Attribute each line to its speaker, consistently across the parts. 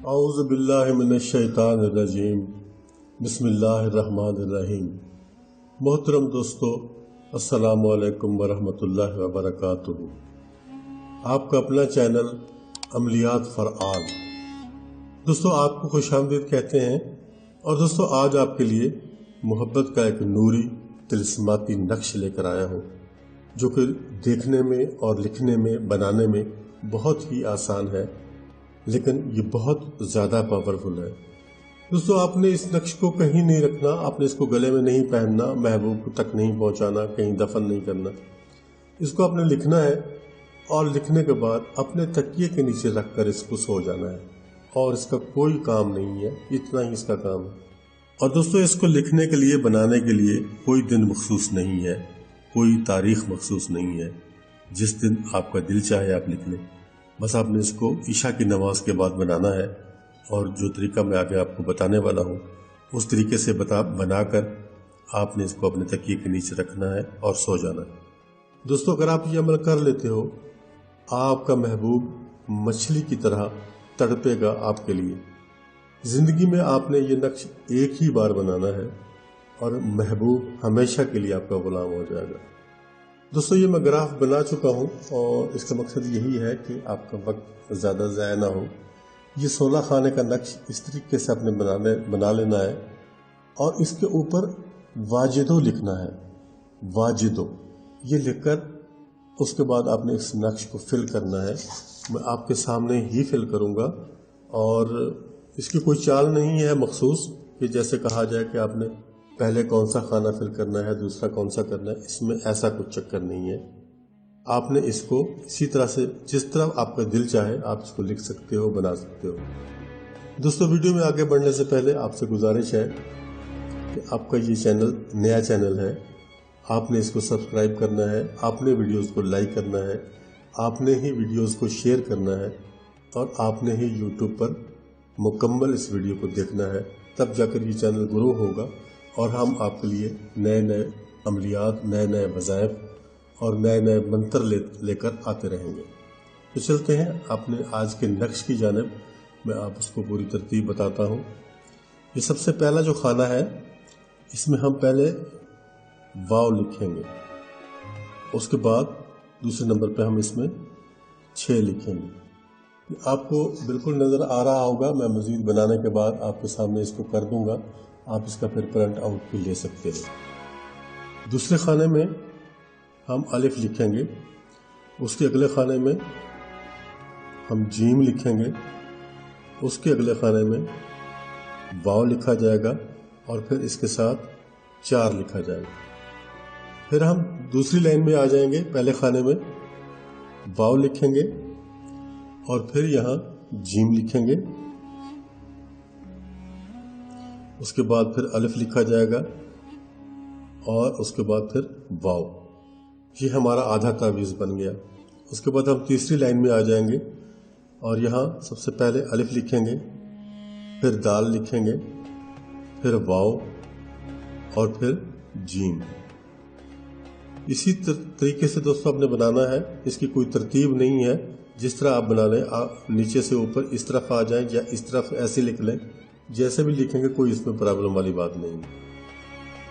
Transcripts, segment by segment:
Speaker 1: اعوذ باللہ من الشیطان الرجیم، بسم اللہ الرحمن الرحیم۔ محترم دوستو، السلام علیکم ورحمۃ اللہ وبرکاتہ۔ آپ کا اپنا چینل عملیات فار آل۔ دوستو، آپ کو خوش آمدید کہتے ہیں، اور دوستو آج آپ کے لیے محبت کا ایک نوری طلسماتی نقش لے کر آیا ہوں، جو کہ دیکھنے میں اور لکھنے میں بنانے میں بہت ہی آسان ہے، لیکن یہ بہت زیادہ پاورفل ہے۔ دوستو، آپ نے اس نقش کو کہیں نہیں رکھنا، آپ نے اس کو گلے میں نہیں پہننا، محبوب تک نہیں پہنچانا، کہیں دفن نہیں کرنا۔ اس کو آپ نے لکھنا ہے، اور لکھنے کے بعد اپنے تکیے کے نیچے رکھ کر اس کو سو جانا ہے، اور اس کا کوئی کام نہیں ہے، اتنا ہی اس کا کام ہے۔ اور دوستو، اس کو لکھنے کے لیے، بنانے کے لیے کوئی دن مخصوص نہیں ہے، کوئی تاریخ مخصوص نہیں ہے۔ جس دن آپ کا دل چاہے آپ لکھ لیں، بس آپ نے اس کو عشاء کی نماز کے بعد بنانا ہے، اور جو طریقہ میں آگے آپ کو بتانے والا ہوں اس طریقے سے بنا کر آپ نے اس کو اپنے تکیے کے نیچے رکھنا ہے اور سو جانا ہے۔ دوستو، اگر آپ یہ عمل کر لیتے ہو، آپ کا محبوب مچھلی کی طرح تڑپے گا آپ کے لیے۔ زندگی میں آپ نے یہ نقش ایک ہی بار بنانا ہے، اور محبوب ہمیشہ کے لیے آپ کا غلام ہو جائے گا۔ دوستو، یہ میں گراف بنا چکا ہوں، اور اس کا مقصد یہی ہے کہ آپ کا وقت زیادہ ضائع نہ ہو۔ یہ 16 خانے کا نقش اس طریقے سے آپ نے بنا لینا ہے، اور اس کے اوپر واجدو لکھنا ہے، واجدو یہ لکھ کر اس کے بعد آپ نے اس نقش کو فل کرنا ہے۔ میں آپ کے سامنے ہی فل کروں گا، اور اس کی کوئی چال نہیں ہے مخصوص کہ جیسے کہا جائے کہ آپ نے پہلے کون سا خانہ فل کرنا ہے، دوسرا کون سا کرنا ہے۔ اس میں ایسا کچھ چکر نہیں ہے۔ آپ نے اس کو اسی طرح سے جس طرح آپ کا دل چاہے آپ اس کو لکھ سکتے ہو، بنا سکتے ہو۔ دوستو، ویڈیو میں آگے بڑھنے سے پہلے آپ سے گزارش ہے کہ آپ کا یہ چینل نیا چینل ہے، آپ نے اس کو سبسکرائب کرنا ہے، آپ نے ویڈیوز کو لائک کرنا ہے، آپ نے ہی ویڈیوز کو شیئر کرنا ہے، اور آپ نے ہی یوٹیوب پر مکمل اس ویڈیو کو دیکھنا ہے۔ تب جا کر یہ چینل گرو ہوگا، اور ہم آپ کے لیے نئے نئے عملیات، نئے نئے وظائف اور نئے نئے منتر لے کر آتے رہیں گے۔ تو چلتے ہیں اپنے آج کے نقش کی جانب۔ میں آپ اس کو پوری ترتیب بتاتا ہوں۔ یہ سب سے پہلا جو خانہ ہے، اس میں ہم پہلے واو لکھیں گے، اس کے بعد دوسرے نمبر پہ ہم اس میں 6 لکھیں گے۔ آپ کو بالکل نظر آ رہا ہوگا، میں مزید بنانے کے بعد آپ کے سامنے اس کو کر دوں گا، آپ اس کا پھر پرنٹ آؤٹ بھی لے سکتے ہیں۔ دوسرے خانے میں ہم الف لکھیں گے، اس کے اگلے خانے میں ہم جیم لکھیں گے، اس کے اگلے خانے میں واو لکھا جائے گا، اور پھر اس کے ساتھ 4 لکھا جائے گا۔ پھر ہم دوسری لائن میں آ جائیں گے، پہلے خانے میں واو لکھیں گے، اور پھر یہاں جیم لکھیں گے، اس کے بعد پھر الف لکھا جائے گا، اور اس کے بعد پھر واو۔ یہ ہمارا آدھا تعویذ بن گیا۔ اس کے بعد ہم تیسری لائن میں آ جائیں گے، اور یہاں سب سے پہلے الف لکھیں گے، پھر دال لکھیں گے، پھر واو، اور پھر جیم۔ اسی طریقے سے دوستو آپ نے بنانا ہے، اس کی کوئی ترتیب نہیں ہے، جس طرح آپ بنا لیں، آپ نیچے سے اوپر اس طرف آ جائیں یا اس طرف ایسے لکھ لیں، جیسے بھی لکھیں گے کوئی اس میں پرابلم والی بات نہیں۔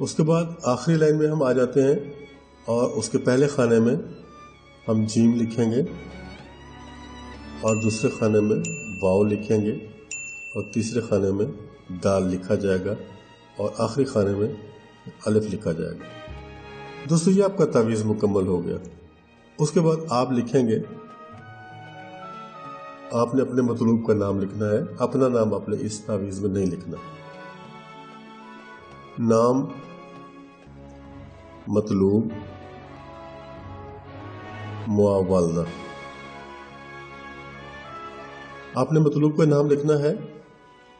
Speaker 1: اس کے بعد آخری لائن میں ہم آ جاتے ہیں، اور اس کے پہلے خانے میں ہم جیم لکھیں گے، اور دوسرے خانے میں واو لکھیں گے، اور تیسرے خانے میں دال لکھا جائے گا، اور آخری خانے میں الف لکھا جائے گا۔ دوستو، یہ آپ کا تعویذ مکمل ہو گیا۔ اس کے بعد آپ لکھیں گے، آپ نے اپنے مطلوب کا نام لکھنا ہے، اپنا نام آپ نے اس تعویذ میں نہیں لکھنا۔ نام، مطلوب، معاوضہ۔ آپ نے مطلوب کا نام لکھنا ہے،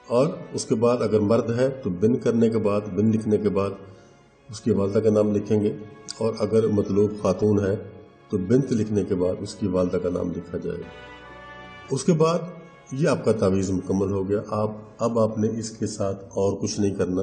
Speaker 1: اور اس کے بعد اگر مرد ہے تو بن کرنے کے بعد، بن لکھنے کے بعد اس کی والدہ کا نام لکھیں گے، اور اگر مطلوب خاتون ہے تو بنت لکھنے کے بعد اس کی والدہ کا نام لکھا جائے گا۔ اس کے بعد یہ آپ کا تعویذ مکمل ہو گیا۔ اب آپ نے اس کے ساتھ اور کچھ نہیں کرنا،